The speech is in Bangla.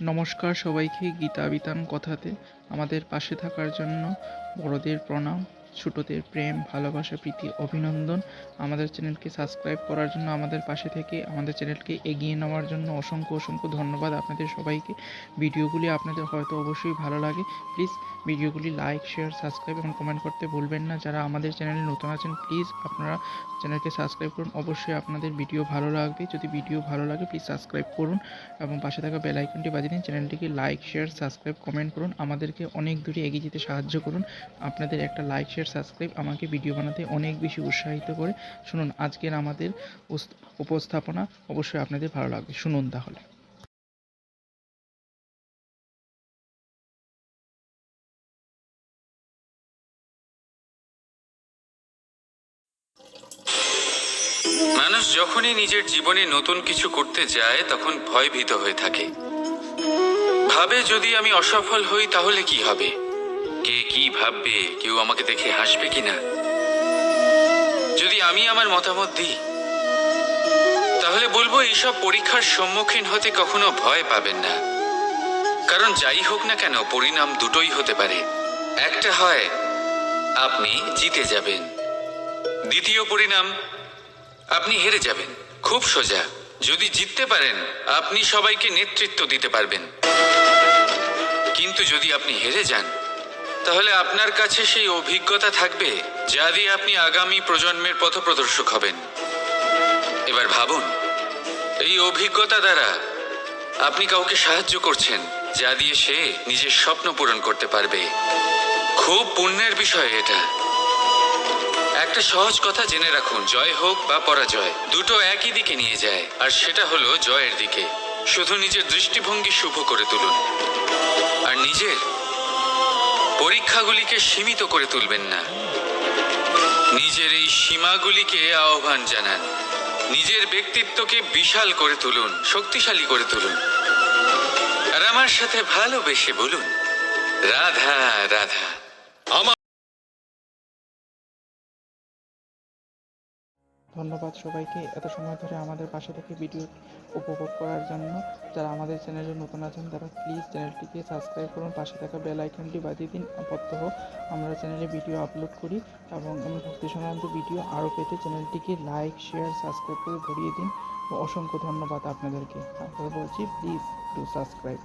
নমস্কার সবাইকে। গীতা বিতান কথাতে আমাদের পাশে থাকার জন্য বড়দের প্রণাম, ছোটদের প্রেম, ভালোবাসা, প্রীতি, অভিনন্দন। আমাদের চ্যানেলকে সাবস্ক্রাইব করার জন্য, আমাদের পাশে থেকে আমাদের চ্যানেলকে এগিয়ে নেওয়ার জন্য অসংখ্য অসংখ্য ধন্যবাদ আপনাদের সবাইকে। ভিডিওগুলি আপনাদের হয়তো অবশ্যই ভালো লাগে। প্লিজ ভিডিওগুলি লাইক, শেয়ার, সাবস্ক্রাইব এবং কমেন্ট করতে ভুলবেন না। যারা আমাদের চ্যানেলে নতুন আছেন প্লিজ আপনারা চ্যানেলকে সাবস্ক্রাইব করুন। অবশ্যই আপনাদের ভিডিও ভালো লাগবে। যদি ভিডিও ভালো লাগে প্লিজ সাবস্ক্রাইব করুন এবং পাশে থাকা বেল আইকনটি বাজিয়ে দিন। চ্যানেলটিকে লাইক, শেয়ার, সাবস্ক্রাইব, কমেন্ট করুন। আমাদেরকে অনেক দূরে এগিয়ে যেতে সাহায্য করুন। আপনাদের একটা লাইক, শেয়ার, সাবস্ক্রাইব আমাকে ভিডিও বানাতে অনেক বেশি উৎসাহিত করে। শুনুন আজকের আমাদের উপস্থাপনা, অবশ্যই আপনাদের ভালো লাগবে। শুনুন তাহলে। মানুষ যখনই নিজের জীবনে নতুন কিছু করতে যায় তখন ভয়ভীত হয়ে থাকে। ভাবে যদি আমি অসফল হই তাহলে কি হবে, কে কি ভাববে, কেউ আমাকে দেখে হাসবে কিনা। যদি আমি আমার মতামত দিই তাহলে বলবো এইসব পরীক্ষার সম্মুখীন হতে কখনো ভয় পাবেন না। কারণ যাই হোক না কেন পরিণাম দুটোই হতে পারে। একটা হয় আপনি জিতে যাবেন, দ্বিতীয় পরিণাম আপনি হেরে যাবেন। খুব সোজা। যদি জিততে পারেন আপনি সবাইকে নেতৃত্ব দিতে পারবেন, কিন্তু যদি আপনি হেরে যান তাহলে আপনার কাছে সেই অভিজ্ঞতা থাকবে যা দিয়ে আপনি আগামী প্রজন্মের পথপ্রদর্শক হবেন। এবার ভাবুন, এই অভিজ্ঞতা দ্বারা আপনি কাউকে সাহায্য করছেন যা দিয়ে সে নিজের স্বপ্ন পূরণ করতে পারবে। খুব পুণ্যের বিষয় এটা। একটা সহজ কথা জেনে রাখুন, জয় হোক বা পরাজয় দুটো একই দিকে নিয়ে যায়, আর সেটা হলো জয়ের দিকে। শুধু নিজের দৃষ্টিভঙ্গি শুভ করে তুলুন আর নিজের পরীক্ষাগুলিকে সীমিত করে তুলবেন না। নিজের এই সীমাগুলিকে আহ্বান জানান। নিজের ব্যক্তিত্বকে বিশাল করে তুলুন, শক্তিশালী করে তুলুন। আর আমার সাথে ভালোবেসে বলুন, রাধা রাধা। ধন্যবাদ সবাইকে এত সময় ধরে আমাদের পাশে থেকে ভিডিও উপভোগ করার জন্য। যারা আমাদের চ্যানেলে নতুন আছেন তারা প্লিজ চ্যানেলটিকে সাবস্ক্রাইব করুন, পাশে থাকা বেল আইকনটি বাজিয়ে দিন। প্রত্যহ আমরা চ্যানেলে ভিডিও আপলোড করি এবং ভক্তি সংক্রান্ত ভিডিও আরও পেতে চ্যানেলটিকে লাইক, শেয়ার, সাবস্ক্রাইব করে ভরিয়ে দিন। অসংখ্য ধন্যবাদ আপনাদেরকে। বলছি প্লিজ ডু সাবস্ক্রাইব।